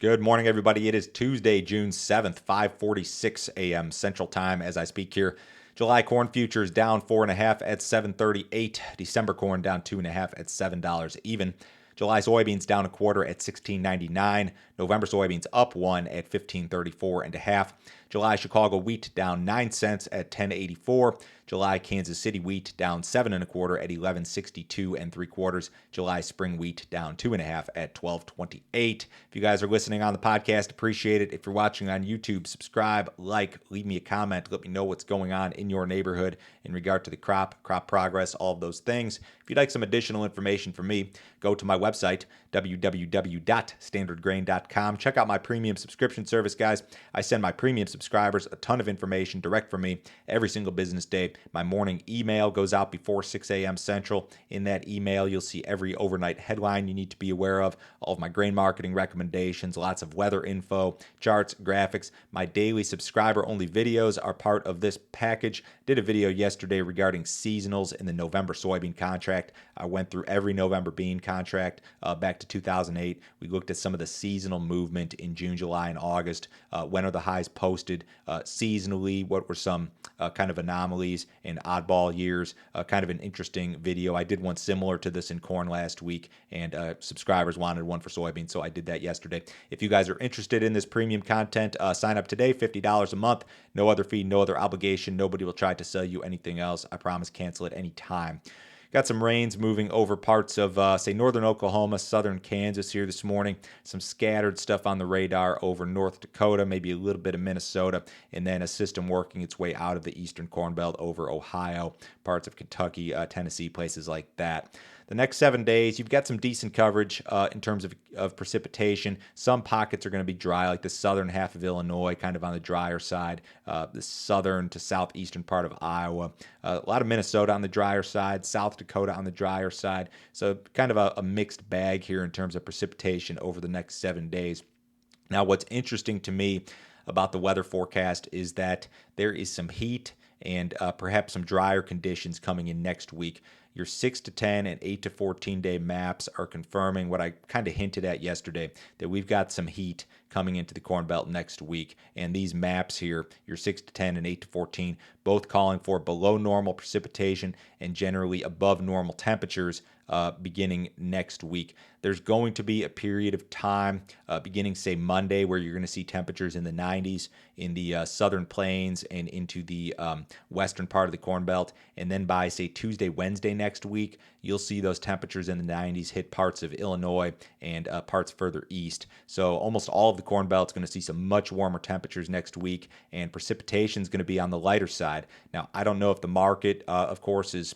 Good morning, everybody. It is Tuesday, June 7th, 5:46 a.m. Central Time as I speak here. July corn futures down 4.5 at 7.38. December corn down 2.5 at $7 even. July soybeans down a quarter at 16.99. November soybeans up 1 at 15.34 and a half. July Chicago wheat down 9 cents at 10.84. July Kansas City wheat down 7.25 at 11.62 and 3/4. July spring wheat down 2.5 at 12.28. If you guys are listening on the podcast, appreciate it. If you're watching on YouTube, subscribe, like, leave me a comment, let me know what's going on in your neighborhood in regard to the crop progress, all of those things. If you'd like some additional information from me, go to my website, www.standardgrain.com. Check out my premium subscription service, guys. I send my premium subscribers a ton of information direct from me every single business day. My morning email goes out before 6 a.m. Central. In that email, you'll see every overnight headline you need to be aware of, all of my grain marketing recommendations, lots of weather info, charts, graphics. My daily subscriber-only videos are part of this package. Did a video yesterday regarding seasonals in the November soybean contract. I went through every November bean contract back to 2008. We looked at some of the seasonal movement in June, July, and August. When are the highs posted seasonally? What were some kind of anomalies in oddball years? Kind of an interesting video. I did one similar to this in corn last week, and subscribers wanted one for soybeans, so I did that yesterday. If you guys are interested in this premium content, sign up today, $50 a month. No other fee, no other obligation. Nobody will try to sell you anything else. I promise cancel at any time. Got some rains moving over parts of, say, northern Oklahoma, southern Kansas here this morning. Some scattered stuff on the radar over North Dakota, maybe a little bit of Minnesota, and then a system working its way out of the eastern Corn Belt over Ohio, parts of Kentucky, Tennessee, places like that. The next 7 days, you've got some decent coverage in terms of precipitation. Some pockets are going to be dry, like the southern half of Illinois, kind of on the drier side, the southern to southeastern part of Iowa. A lot of Minnesota on the drier side, South Dakota on the drier side. So kind of a mixed bag here in terms of precipitation over the next 7 days. Now, what's interesting to me about the weather forecast is that there is some heat and perhaps some drier conditions coming in next week. Your 6 to 10 and 8 to 14 day maps are confirming what I kind of hinted at yesterday, that we've got some heat coming into the Corn Belt next week. And these maps here, your 6 to 10 and 8 to 14, both calling for below normal precipitation and generally above normal temperatures beginning next week. There's going to be a period of time beginning, say, Monday, where you're going to see temperatures in the 90s in the southern plains and into the western part of the Corn Belt. And then by, say, Tuesday, Wednesday next week, you'll see those temperatures in the 90s hit parts of Illinois and parts further east. So almost all of the Corn Belt is going to see some much warmer temperatures next week, and precipitation is going to be on the lighter side. Now, I don't know if the market, of course, is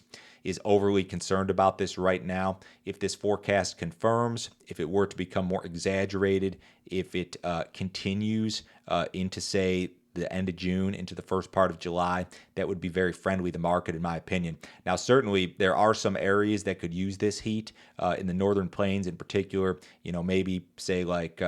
overly concerned about this right now. If this forecast confirms, if it were to become more exaggerated, if it continues into, say, the end of June into the first part of July, that would be very friendly to the market, in my opinion. Now, certainly there are some areas that could use this heat in the northern plains in particular, maybe say like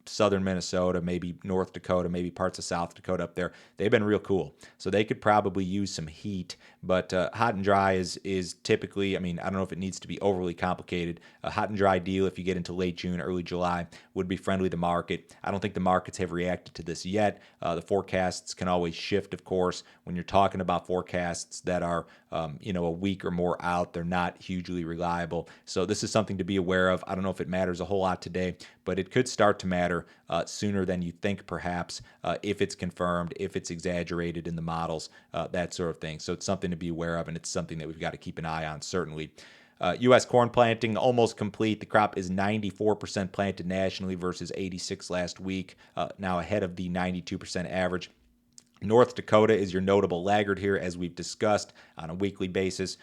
southern Minnesota, maybe North Dakota, maybe parts of South Dakota up there. They've been real cool. So they could probably use some heat, but hot and dry is typically, I don't know if it needs to be overly complicated. A hot and dry deal, if you get into late June, early July, would be friendly to market. I don't think the markets have reacted to this yet. The forecasts can always shift, of course. When you're talking about forecasts that are, a week or more out, they're not hugely reliable. So this is something to be aware of. I don't know if it matters a whole lot today, but it could start to matter sooner than you think, perhaps, if it's confirmed, if it's exaggerated in the models, that sort of thing. So it's something to be aware of, and it's something that we've got to keep an eye on, certainly. U.S. corn planting almost complete. The crop is 94% planted nationally versus 86% last week, now ahead of the 92% average. North Dakota is your notable laggard here, as we've discussed on a weekly basis.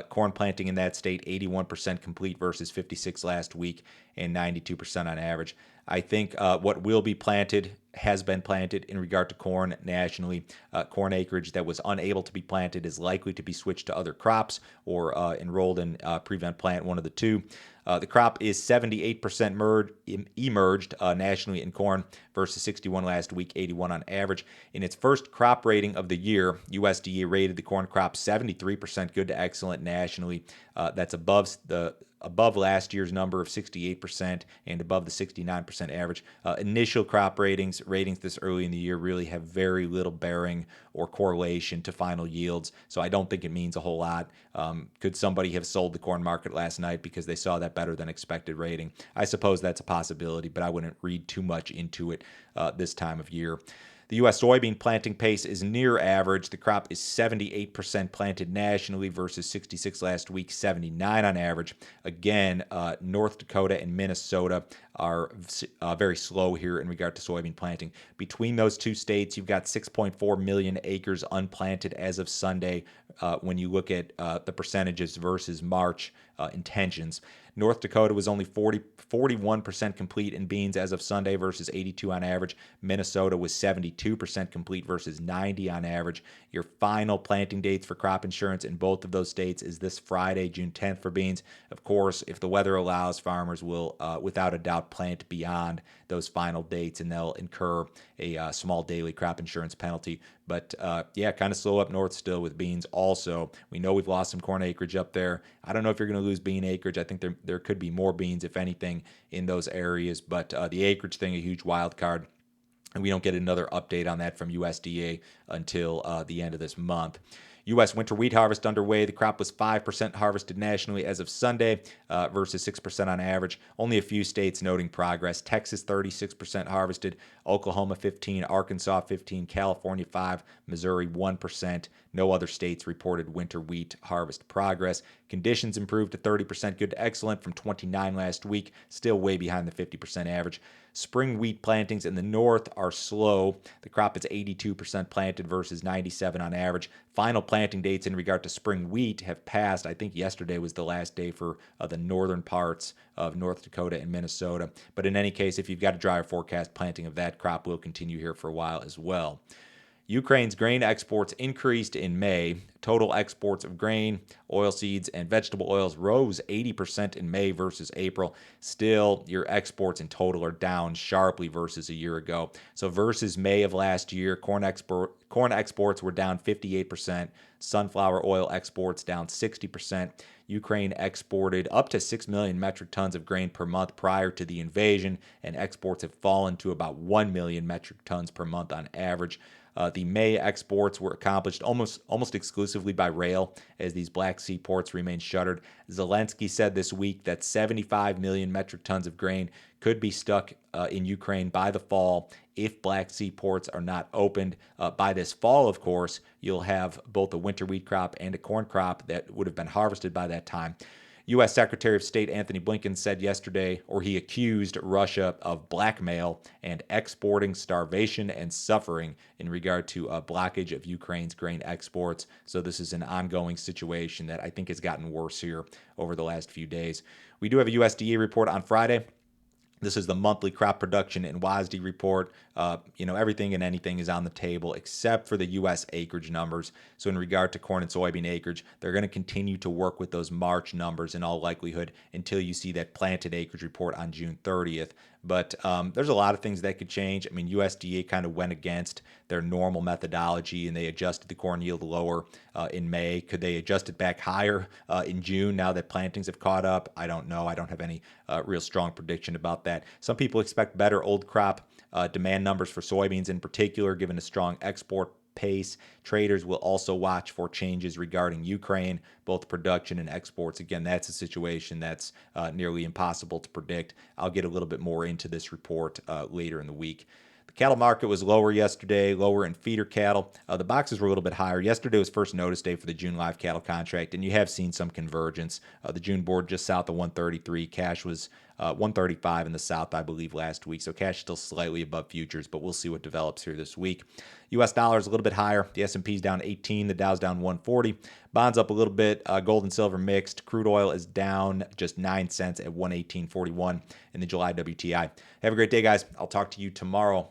Corn planting in that state, 81% complete versus 56% last week and 92% on average. I think what will be planted has been planted in regard to corn nationally. Corn acreage that was unable to be planted is likely to be switched to other crops or enrolled in prevent plant, one of the two. The crop is 78% emerged nationally in corn versus 61 last week, 81 on average. In its first crop rating of the year, USDA rated the corn crop 73% good to excellent nationally. That's above the above last year's number of 68% and above the 69% average. Initial crop ratings this early in the year really have very little bearing or correlation to final yields, so I don't think it means a whole lot. Could somebody have sold the corn market last night because they saw that better than expected rating? I suppose that's a possibility, but I wouldn't read too much into it this time of year. The U.S. soybean planting pace is near average. The crop is 78% planted nationally versus 66 last week, 79 on average. Again, North Dakota and Minnesota are very slow here in regard to soybean planting. Between those two states, you've got 6.4 million acres unplanted as of Sunday when you look at the percentages versus March intentions. North Dakota was only 41% complete in beans as of Sunday versus 82 on average. Minnesota was 72% complete versus 90 on average. Your final planting dates for crop insurance in both of those states is this Friday, June 10th for beans. Of course, if the weather allows, farmers will, without a doubt, plant beyond those final dates, and they'll incur a small daily crop insurance penalty. But yeah, kind of slow up north still with beans also. We know we've lost some corn acreage up there. I don't know if you're going to lose bean acreage. I think there could be more beans, if anything, in those areas. But the acreage thing, a huge wild card. And we don't get another update on that from USDA until the end of this month. U.S. winter wheat harvest underway. The crop was 5% harvested nationally as of Sunday versus 6% on average. Only a few states noting progress. Texas 36% harvested, Oklahoma 15%, Arkansas 15%, California 5%, Missouri 1%. No other states reported winter wheat harvest progress. Conditions improved to 30% good to excellent from 29 last week, still way behind the 50% average. Spring wheat plantings in the north are slow. The crop is 82% planted versus 97 on average. Final planting dates in regard to spring wheat have passed. I think yesterday was the last day for the northern parts of North Dakota and Minnesota. But in any case, if you've got a drier forecast, planting of that crop will continue here for a while as well. Ukraine's grain exports increased in May. Total exports of grain, oilseeds, and vegetable oils rose 80% in May versus April. Still, your exports in total are down sharply versus a year ago. So versus May of last year, corn exports were down 58%, sunflower oil exports down 60%. Ukraine exported up to 6 million metric tons of grain per month prior to the invasion, and exports have fallen to about 1 million metric tons per month on average. The May exports were accomplished almost exclusively by rail, as these Black Sea ports remain shuttered. Zelensky said this week that 75 million metric tons of grain could be stuck in Ukraine by the fall if Black Sea ports are not opened. By this fall, of course, you'll have both a winter wheat crop and a corn crop that would have been harvested by that time. U.S. Secretary of State Anthony Blinken said yesterday, or he accused Russia of blackmail and exporting starvation and suffering in regard to a blockage of Ukraine's grain exports. So this is an ongoing situation that I think has gotten worse here over the last few days. We do have a USDA report on Friday. This is the monthly crop production and WASDE report. Everything and anything is on the table except for the U.S. acreage numbers. So in regard to corn and soybean acreage, they're going to continue to work with those March numbers in all likelihood until you see that planted acreage report on June 30th. But there's a lot of things that could change. I mean, USDA kind of went against their normal methodology and they adjusted the corn yield lower in May. Could they adjust it back higher in June now that plantings have caught up? I don't know. I don't have any real strong prediction about that. Some people expect better old crop demand numbers for soybeans in particular, given a strong export pace. Traders will also watch for changes regarding Ukraine, both production and exports. Again, that's a situation that's nearly impossible to predict. I'll get a little bit more into this report later in the week. The cattle market was lower yesterday, lower in feeder cattle. The boxes were a little bit higher. Yesterday was first notice day for the June live cattle contract, and you have seen some convergence. The June board just south of 133. Cash was 135 in the south, I believe, last week. So cash still slightly above futures, but we'll see what develops here this week. U.S. dollar is a little bit higher. The S&P's down 18. The Dow's down 140. Bonds up a little bit. Gold and silver mixed. Crude oil is down just 9 cents at 118.41 in the July WTI. Have a great day, guys. I'll talk to you tomorrow.